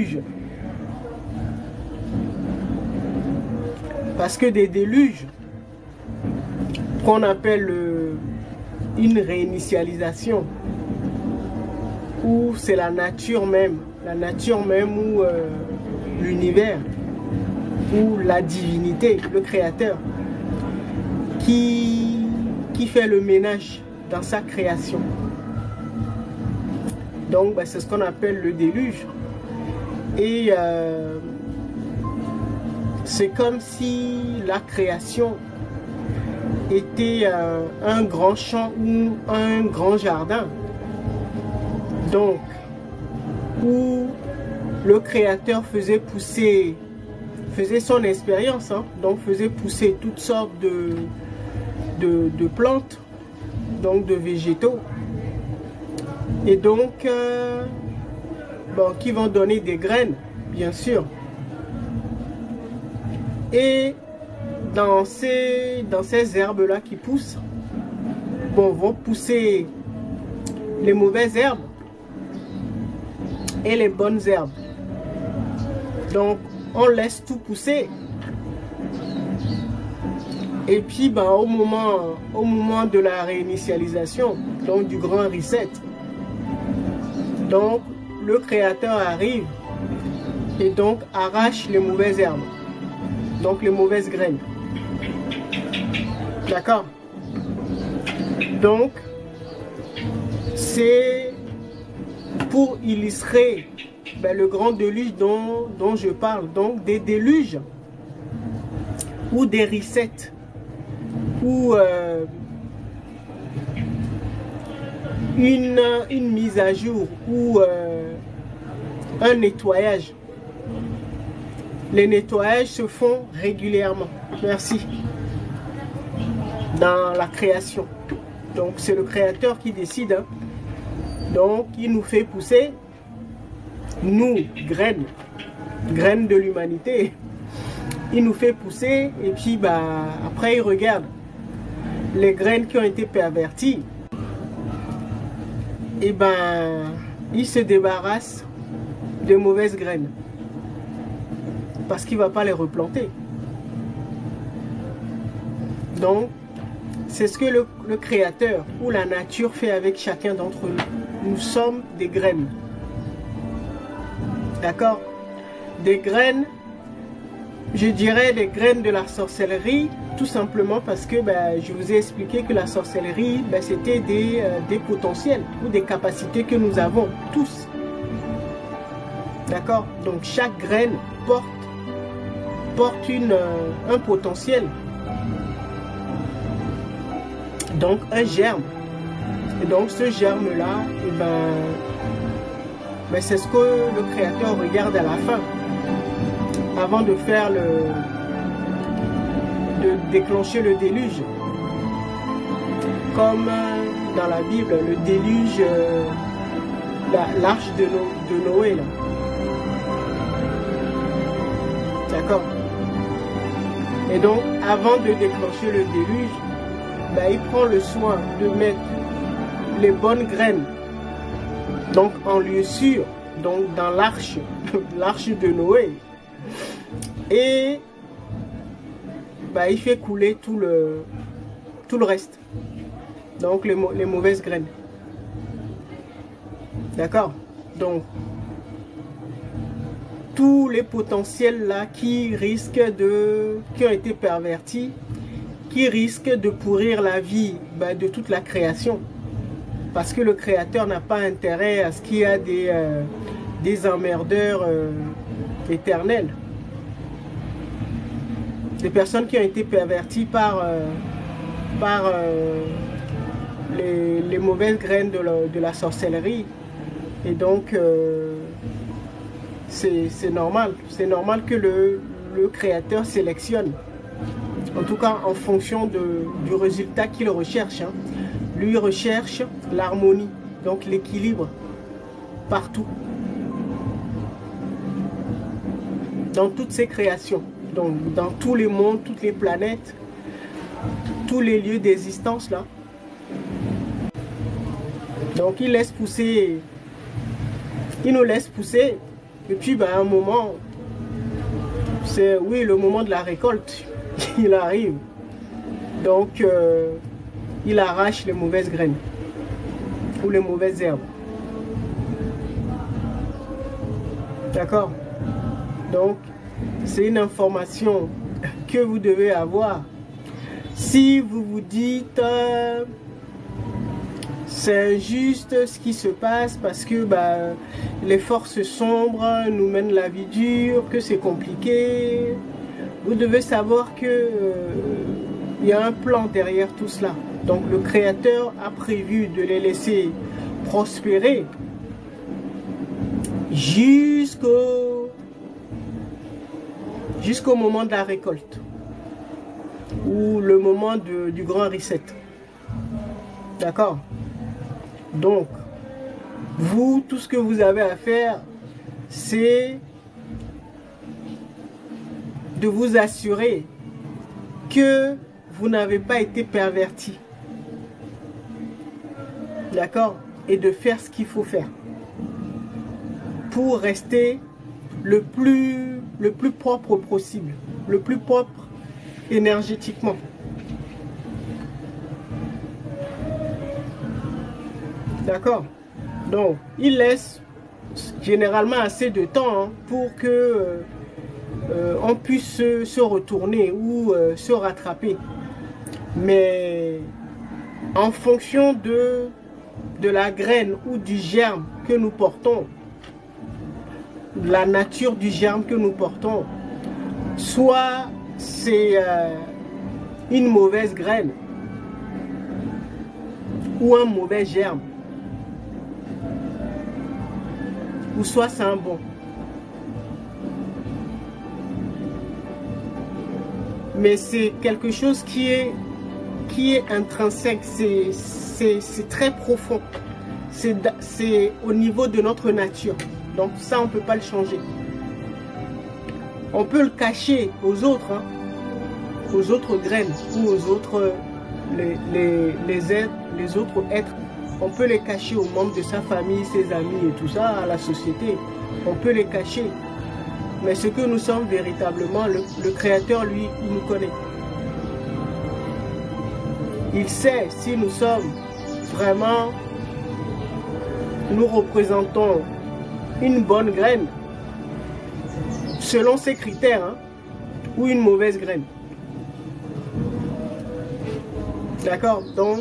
déluges. Parce que des déluges, qu'on appelle une réinitialisation, où c'est la nature même ou l'univers, ou la divinité, le créateur, qui fait le ménage dans sa création. Donc c'est ce qu'on appelle le déluge. Et c'est comme si la création était un grand champ ou un grand jardin. Donc, où le créateur faisait son expérience, hein, donc faisait pousser toutes sortes de plantes, donc de végétaux, et donc qui vont donner des graines, bien sûr. Et dans ces herbes-là qui poussent, vont pousser les mauvaises herbes et les bonnes herbes. Donc, on laisse tout pousser. Et puis, au moment de la réinitialisation, donc du grand reset, donc le créateur arrive et donc arrache les mauvaises herbes, donc les mauvaises graines. D'accord? Donc, c'est pour illustrer le grand déluge dont je parle, donc des déluges ou des resets, ou une mise à jour, ou un nettoyage. Les nettoyages se font régulièrement, merci, dans la création. Donc c'est le créateur qui décide, hein. Donc il nous fait pousser, nous, graines de l'humanité, il nous fait pousser, et puis après il regarde les graines qui ont été perverties, et il se débarrasse de mauvaises graines parce qu'il ne va pas les replanter. Donc c'est ce que le créateur ou la nature fait avec chacun d'entre nous. Nous sommes des graines. D'accord? Des graines, je dirais des graines de la sorcellerie, tout simplement parce que je vous ai expliqué que la sorcellerie, c'était des potentiels ou des capacités que nous avons tous. D'accord? Donc chaque graine porte un potentiel. Donc un germe. Et donc ce germe-là, c'est ce que le créateur regarde à la fin, avant de faire de déclencher le déluge. Comme dans la Bible, le déluge, l'arche de Noé. Là. D'accord? Et donc, avant de déclencher le déluge, il prend le soin de mettre les bonnes graines, donc en lieu sûr, donc dans l'arche de Noé, et il fait couler tout le reste, donc les mauvaises graines. D'accord? Donc tous les potentiels là qui ont été pervertis, qui risquent de pourrir la vie de toute la création. Parce que le créateur n'a pas intérêt à ce qu'il y ait des emmerdeurs éternels. Des personnes qui ont été perverties par les mauvaises graines de la sorcellerie. Et donc, c'est normal. C'est normal que le créateur sélectionne. En tout cas, en fonction du résultat qu'il recherche. Hein. Lui recherche l'harmonie, donc l'équilibre partout. Dans toutes ses créations, donc dans tous les mondes, toutes les planètes, tous les lieux d'existence là. Donc il nous laisse pousser Et puis à un moment, c'est oui le moment de la récolte, il arrive. Donc il arrache les mauvaises graines ou les mauvaises herbes. D'accord? Donc c'est une information que vous devez avoir. Si vous vous dites c'est juste ce qui se passe parce que les forces sombres nous mènent la vie dure, que c'est compliqué, vous devez savoir que il y a un plan derrière tout cela. Donc le Créateur a prévu de les laisser prospérer jusqu'au moment de la récolte ou le moment du grand reset. D'accord? Donc, vous, tout ce que vous avez à faire, c'est de vous assurer que vous n'avez pas été perverti. D'accord? Et de faire ce qu'il faut faire pour rester le plus propre possible, le plus propre énergétiquement. D'accord? Donc, il laisse généralement assez de temps pour que on puisse se retourner ou se rattraper. Mais en fonction de la graine ou du germe que nous portons, la nature du germe que nous portons, soit c'est une mauvaise graine ou un mauvais germe, ou soit c'est un bon. Mais c'est quelque chose qui est intrinsèque, c'est très profond. C'est au niveau de notre nature. Donc ça, on ne peut pas le changer. On peut le cacher aux autres, aux autres graines ou aux autres, les autres êtres. On peut les cacher aux membres de sa famille, ses amis et tout ça, à la société. On peut les cacher. Mais ce que nous sommes véritablement, le Créateur, lui, il nous connaît. Il sait si nous sommes vraiment, nous représentons une bonne graine, selon ses critères, ou une mauvaise graine. D'accord? Donc,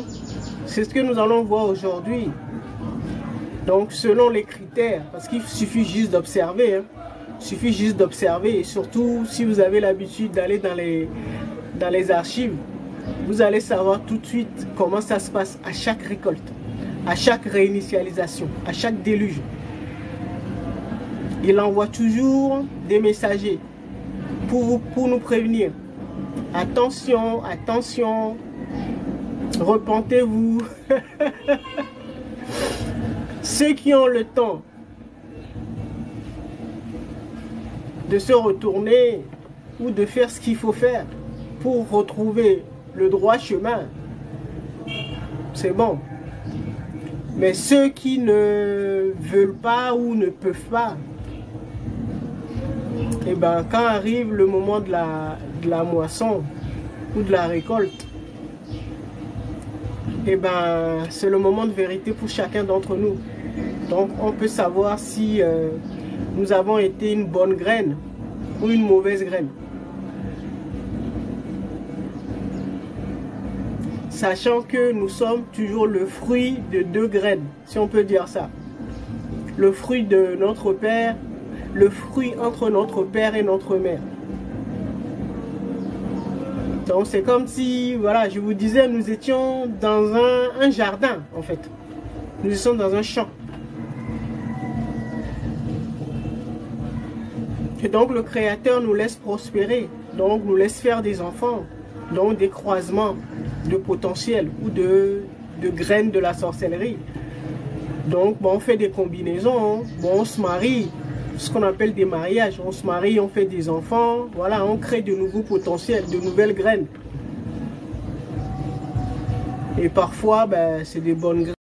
c'est ce que nous allons voir aujourd'hui. Donc, selon les critères, parce qu'il suffit juste d'observer, il suffit juste d'observer, et surtout si vous avez l'habitude d'aller dans les archives, vous allez savoir tout de suite comment ça se passe à chaque récolte, à chaque réinitialisation, à chaque déluge. Il envoie toujours des messagers pour nous prévenir. Attention, attention, repentez-vous. Ceux qui ont le temps de se retourner ou de faire ce qu'il faut faire pour retrouver le droit chemin, c'est bon. Mais ceux qui ne veulent pas ou ne peuvent pas, et quand arrive le moment de la moisson ou de la récolte, c'est le moment de vérité pour chacun d'entre nous. Donc on peut savoir si nous avons été une bonne graine ou une mauvaise graine. Sachant que nous sommes toujours le fruit de deux graines, si on peut dire ça. Le fruit de notre père, le fruit entre notre père et notre mère. Donc c'est comme si, voilà, je vous disais, nous étions dans un jardin, en fait. Nous étions dans un champ. Et donc le Créateur nous laisse prospérer, donc nous laisse faire des enfants, donc des croisements de potentiel ou de graines de la sorcellerie. Donc on fait des combinaisons, on se marie, ce qu'on appelle des mariages, on se marie, on fait des enfants, voilà, on crée de nouveaux potentiels, de nouvelles graines. Et parfois, c'est des bonnes graines.